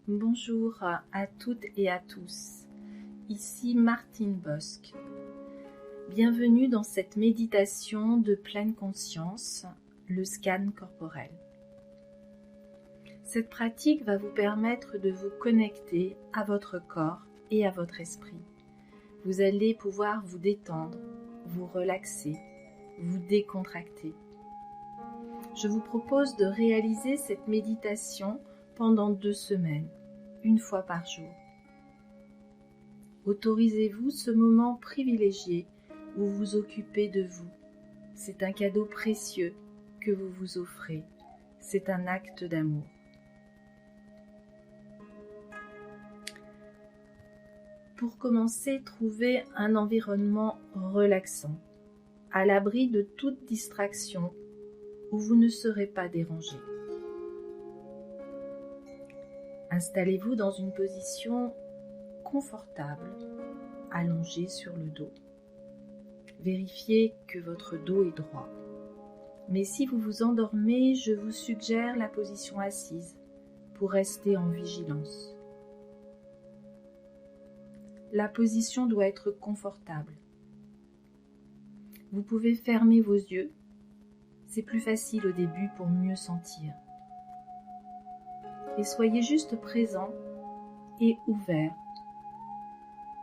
Bonjour à toutes et à tous, ici Martine Bosque. Bienvenue dans cette méditation de pleine conscience, le scan corporel. Cette pratique va vous permettre de vous connecter à votre corps et à votre esprit. Vous allez pouvoir vous détendre, vous relaxer, vous décontracter. Je vous propose de réaliser cette méditation pendant 2 semaines, une fois par jour. Autorisez-vous ce moment privilégié où vous vous occupez de vous. C'est un cadeau précieux que vous vous offrez. C'est un acte d'amour. Pour commencer, trouvez un environnement relaxant, à l'abri de toute distraction, où vous ne serez pas dérangé. Installez-vous dans une position confortable, allongé sur le dos. Vérifiez que votre dos est droit. Mais si vous vous endormez, je vous suggère la position assise pour rester en vigilance. La position doit être confortable. Vous pouvez fermer vos yeux. C'est plus facile au début pour mieux sentir. Et soyez juste présent et ouvert.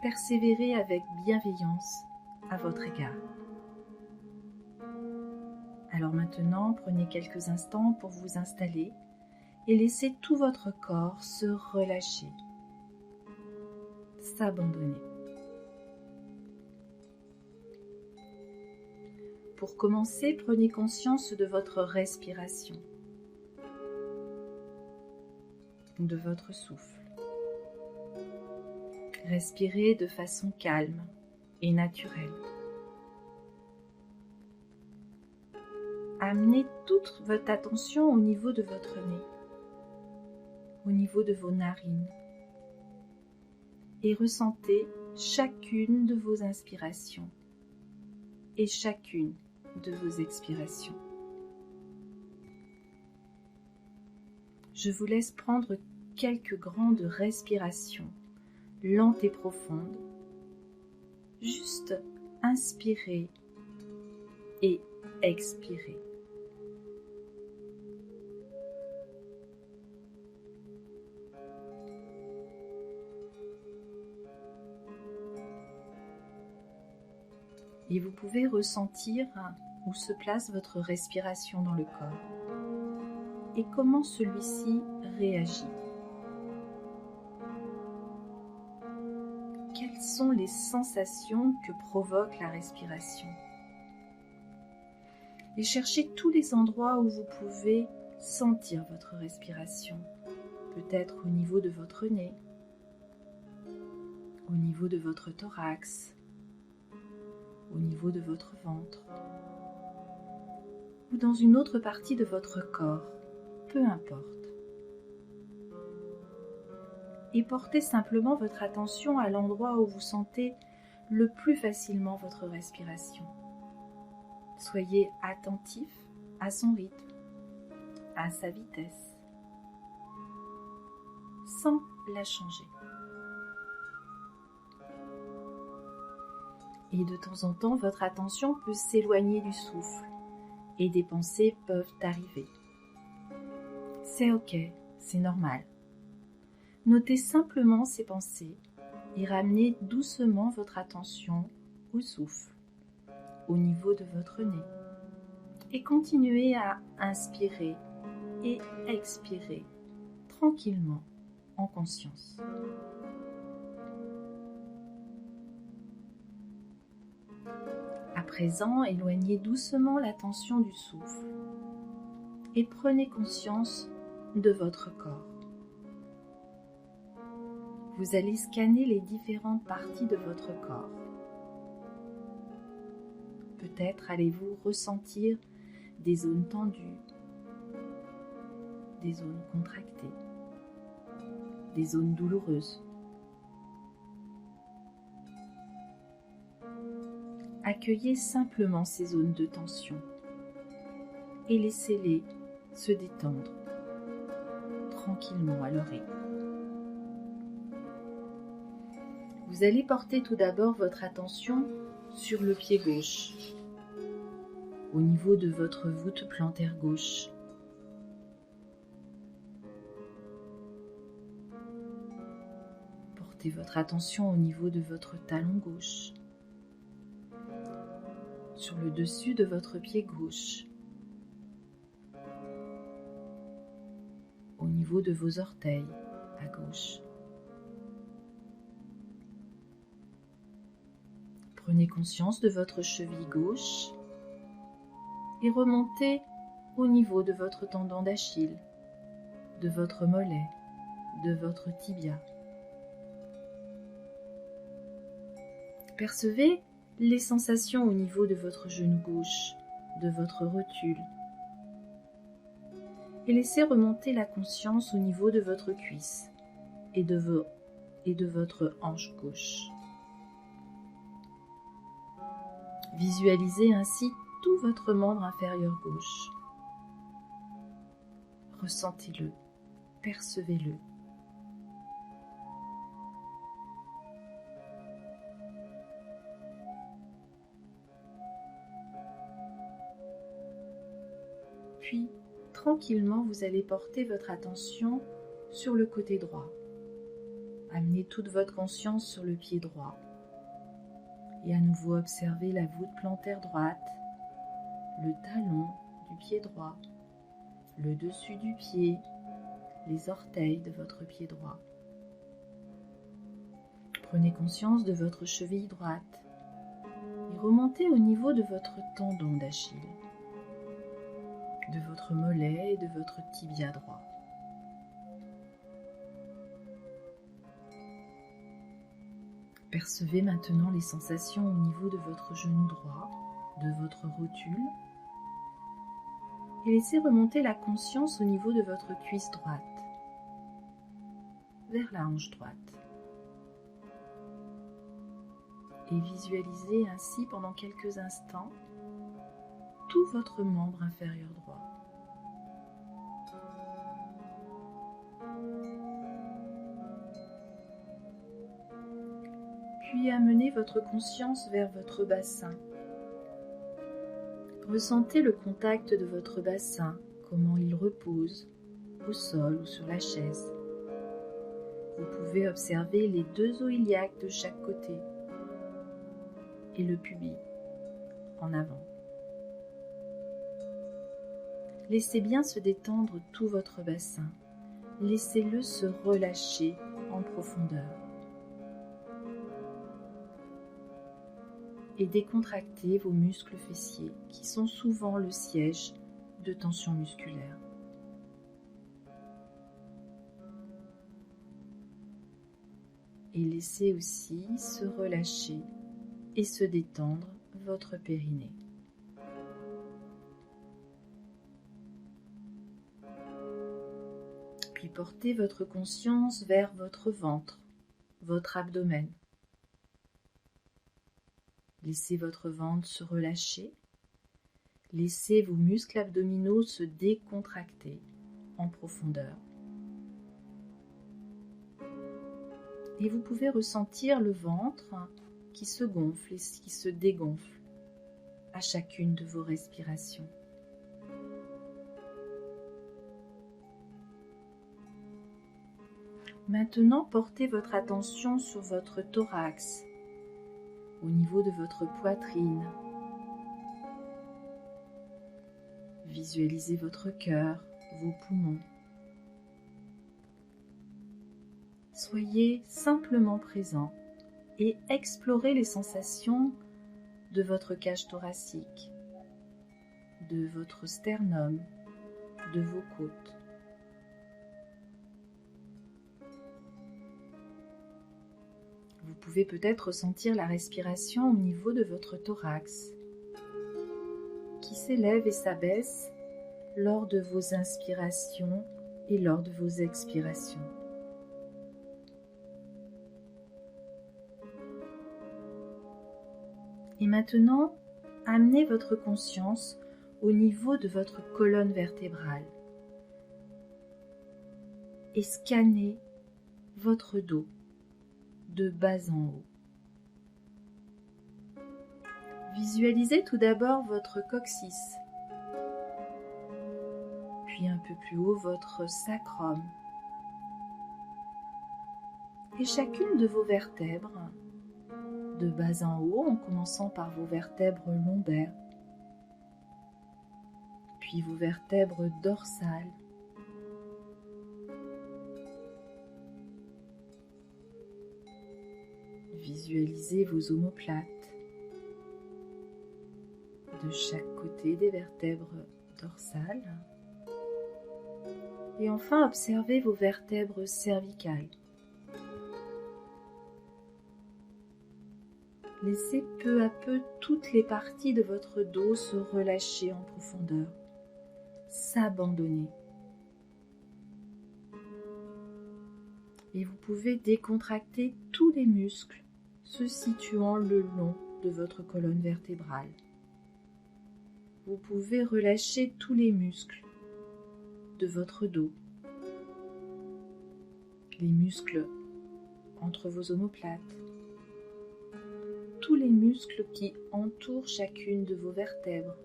Persévérez avec bienveillance à votre égard. Alors maintenant, prenez quelques instants pour vous installer et laissez tout votre corps se relâcher, s'abandonner. Pour commencer, prenez conscience de votre respiration, de votre souffle. Respirez de façon calme et naturelle. Amenez toute votre attention au niveau de votre nez, au niveau de vos narines, et ressentez chacune de vos inspirations et chacune de vos expirations. Je vous laisse prendre quelques grandes respirations, lentes et profondes. Juste inspirez et expirez. Et vous pouvez ressentir où se place votre respiration dans le corps et comment celui-ci réagit. Quelles sont les sensations que provoque la respiration? Et cherchez tous les endroits où vous pouvez sentir votre respiration. Peut-être au niveau de votre nez, au niveau de votre thorax, au niveau de votre ventre, ou dans une autre partie de votre corps, peu importe. Et portez simplement votre attention à l'endroit où vous sentez le plus facilement votre respiration. Soyez attentif à son rythme, à sa vitesse, sans la changer. Et de temps en temps, votre attention peut s'éloigner du souffle et des pensées peuvent arriver. C'est ok, c'est normal. Notez simplement ces pensées et ramenez doucement votre attention au souffle, au niveau de votre nez. Et continuez à inspirer et expirer tranquillement, en conscience. À présent, éloignez doucement l'attention du souffle et prenez conscience de votre corps. Vous allez scanner les différentes parties de votre corps. Peut-être allez-vous ressentir des zones tendues, des zones contractées, des zones douloureuses. Accueillez simplement ces zones de tension et laissez-les se détendre tranquillement à leur rythme. Vous allez porter tout d'abord votre attention sur le pied gauche, au niveau de votre voûte plantaire gauche. Portez votre attention au niveau de votre talon gauche, sur le dessus de votre pied gauche, au niveau de vos orteils à gauche. Prenez conscience de votre cheville gauche et remontez au niveau de votre tendon d'Achille, de votre mollet, de votre tibia. Percevez les sensations au niveau de votre genou gauche, de votre rotule. Et laissez remonter la conscience au niveau de votre cuisse et de votre hanche gauche. Visualisez ainsi tout votre membre inférieur gauche. Ressentez-le, percevez-le. Puis, tranquillement, vous allez porter votre attention sur le côté droit. Amenez toute votre conscience sur le pied droit. Et à nouveau observez la voûte plantaire droite, le talon du pied droit, le dessus du pied, les orteils de votre pied droit. Prenez conscience de votre cheville droite et remontez au niveau de votre tendon d'Achille, de votre mollet et de votre tibia droit. Percevez maintenant les sensations au niveau de votre genou droit, de votre rotule, et laissez remonter la conscience au niveau de votre cuisse droite, vers la hanche droite. Et visualisez ainsi pendant quelques instants tout votre membre inférieur droit. Puis amenez votre conscience vers votre bassin. Ressentez le contact de votre bassin, comment il repose au sol ou sur la chaise. Vous pouvez observer les deux os iliaques de chaque côté et le pubis en avant. Laissez bien se détendre tout votre bassin. Laissez-le se relâcher en profondeur. Et décontractez vos muscles fessiers qui sont souvent le siège de tension musculaire. Et laissez aussi se relâcher et se détendre votre périnée. Puis portez votre conscience vers votre ventre, votre abdomen. Laissez votre ventre se relâcher. Laissez vos muscles abdominaux se décontracter en profondeur. Et vous pouvez ressentir le ventre qui se gonfle et qui se dégonfle à chacune de vos respirations. Maintenant, portez votre attention sur votre thorax, au niveau de votre poitrine. Visualisez votre cœur, vos poumons. Soyez simplement présent et explorez les sensations de votre cage thoracique, de votre sternum, de vos côtes. Vous pouvez peut-être ressentir la respiration au niveau de votre thorax, qui s'élève et s'abaisse lors de vos inspirations et lors de vos expirations. Et maintenant, amenez votre conscience au niveau de votre colonne vertébrale et scannez votre dos. de bas en haut. Visualisez tout d'abord votre coccyx, puis un peu plus haut votre sacrum, et chacune de vos vertèbres, de bas en haut, en commençant par vos vertèbres lombaires, puis vos vertèbres dorsales, visualisez vos omoplates de chaque côté des vertèbres dorsales. Et enfin, observez vos vertèbres cervicales. Laissez peu à peu toutes les parties de votre dos se relâcher en profondeur, s'abandonner. Et vous pouvez décontracter tous les muscles se situant le long de votre colonne vertébrale. Vous pouvez relâcher tous les muscles de votre dos, les muscles entre vos omoplates, tous les muscles qui entourent chacune de vos vertèbres,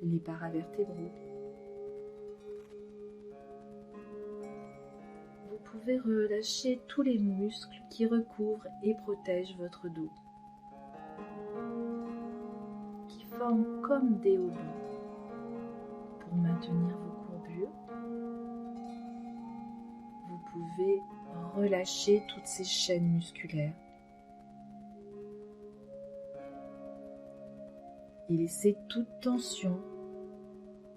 les paravertébraux. Vous pouvez relâcher tous les muscles qui recouvrent et protègent votre dos, qui forment comme des haubans pour maintenir vos courbures. Vous pouvez relâcher toutes ces chaînes musculaires et laisser toute tension,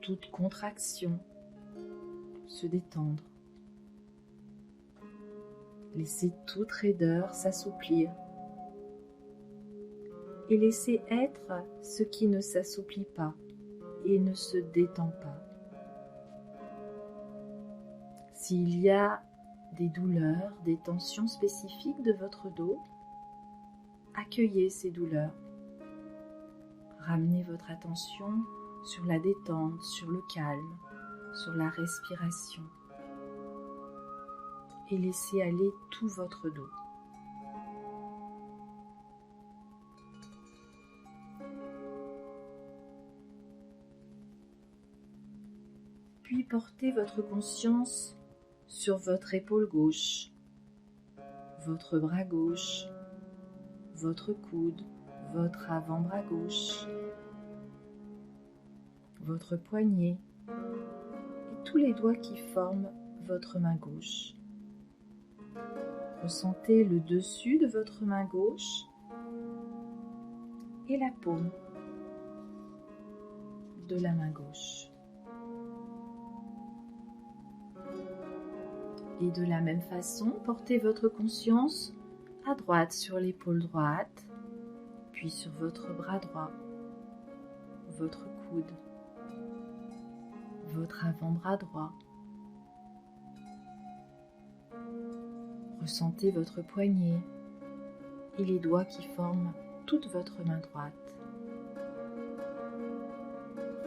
toute contraction se détendre. Laissez toute raideur s'assouplir et laissez être ce qui ne s'assouplit pas et ne se détend pas. S'il y a des douleurs, des tensions spécifiques de votre dos, accueillez ces douleurs. Ramenez votre attention sur la détente, sur le calme, sur la respiration. Et laissez aller tout votre dos. Puis portez votre conscience sur votre épaule gauche, votre bras gauche, votre coude, votre avant-bras gauche, votre poignet et tous les doigts qui forment votre main gauche. Ressentez le dessus de votre main gauche et la paume de la main gauche. Et de la même façon, portez votre conscience à droite sur l'épaule droite, puis sur votre bras droit, votre coude, votre avant-bras droit. Ressentez votre poignet et les doigts qui forment toute votre main droite.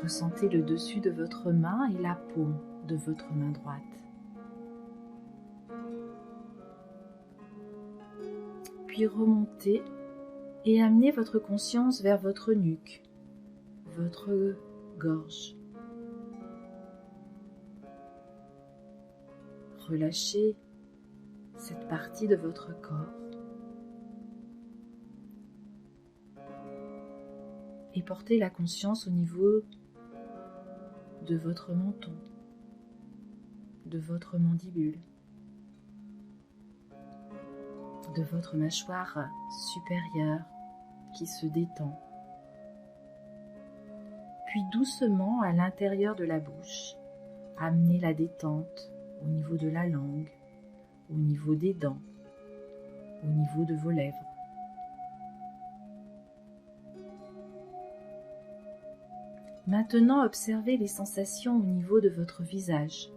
Ressentez le dessus de votre main et la paume de votre main droite. Puis remontez et amenez votre conscience vers votre nuque, votre gorge. Relâchez cette partie de votre corps et portez la conscience au niveau de votre menton, de votre mandibule, de votre mâchoire supérieure qui se détend. Puis doucement à l'intérieur de la bouche, amenez la détente au niveau de la langue, au niveau des dents, au niveau de vos lèvres. Maintenant, observez les sensations au niveau de votre visage,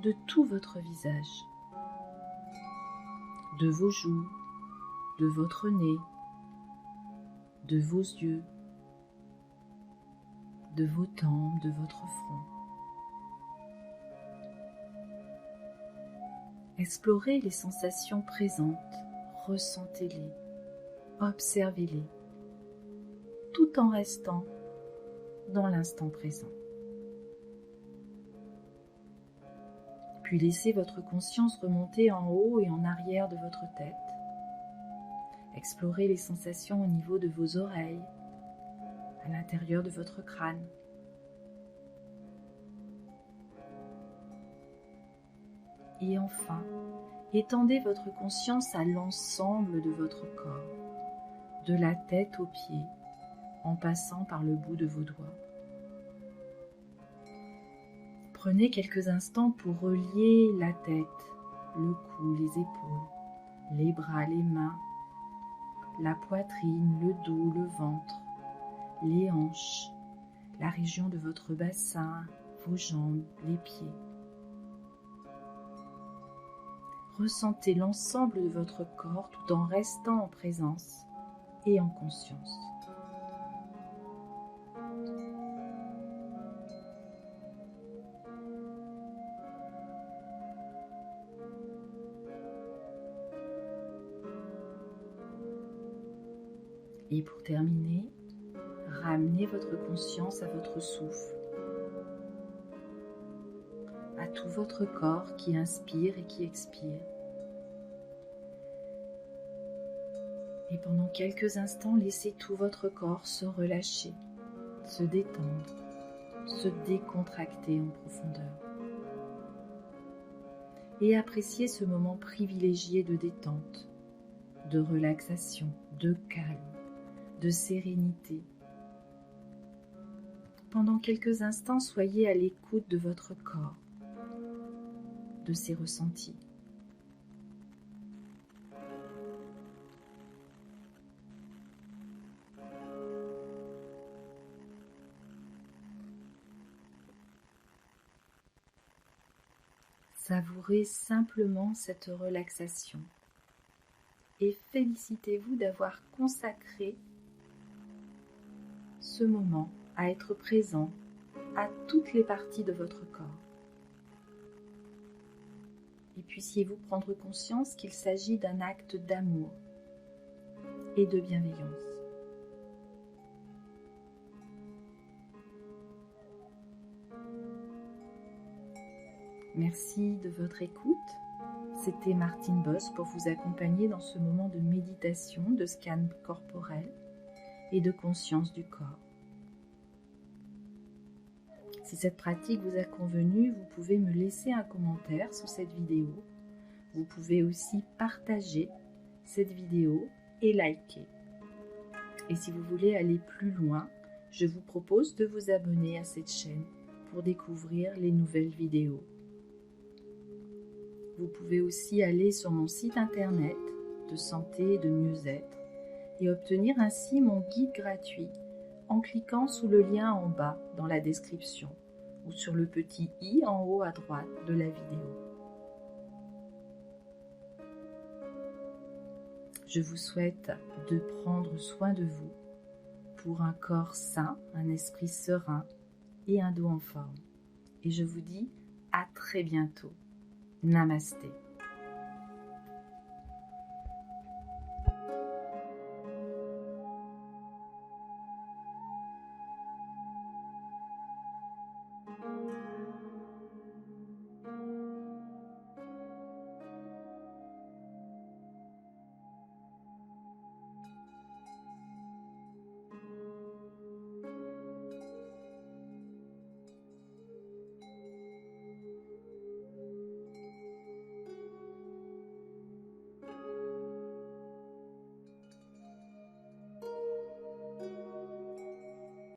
de tout votre visage, de vos joues, de votre nez, de vos yeux, de vos tempes, de votre front. Explorez les sensations présentes, ressentez-les, observez-les, tout en restant dans l'instant présent. Puis laissez votre conscience remonter en haut et en arrière de votre tête. Explorez les sensations au niveau de vos oreilles, à l'intérieur de votre crâne. Et enfin, étendez votre conscience à l'ensemble de votre corps, de la tête aux pieds, en passant par le bout de vos doigts. Prenez quelques instants pour relier la tête, le cou, les épaules, les bras, les mains, la poitrine, le dos, le ventre, les hanches, la région de votre bassin, vos jambes, les pieds. Ressentez l'ensemble de votre corps tout en restant en présence et en conscience. Et pour terminer, ramenez votre conscience à votre souffle, à tout votre corps qui inspire et qui expire. Et pendant quelques instants, laissez tout votre corps se relâcher, se détendre, se décontracter en profondeur. Et appréciez ce moment privilégié de détente, de relaxation, de calme, de sérénité. Pendant quelques instants, soyez à l'écoute de votre corps, de ses ressentis. Savourez simplement cette relaxation et félicitez-vous d'avoir consacré ce moment à être présent à toutes les parties de votre corps. Et puissiez-vous prendre conscience qu'il s'agit d'un acte d'amour et de bienveillance. Merci de votre écoute. C'était Martine Boss pour vous accompagner dans ce moment de méditation, de scan corporel et de conscience du corps. Si cette pratique vous a convenu, vous pouvez me laisser un commentaire sous cette vidéo. Vous pouvez aussi partager cette vidéo et liker. Et si vous voulez aller plus loin, je vous propose de vous abonner à cette chaîne pour découvrir les nouvelles vidéos. Vous pouvez aussi aller sur mon site internet de santé et de mieux-être et obtenir ainsi mon guide gratuit en cliquant sous le lien en bas dans la description ou sur le petit i en haut à droite de la vidéo. Je vous souhaite de prendre soin de vous pour un corps sain, un esprit serein et un dos en forme. Et je vous dis à très bientôt. Namasté.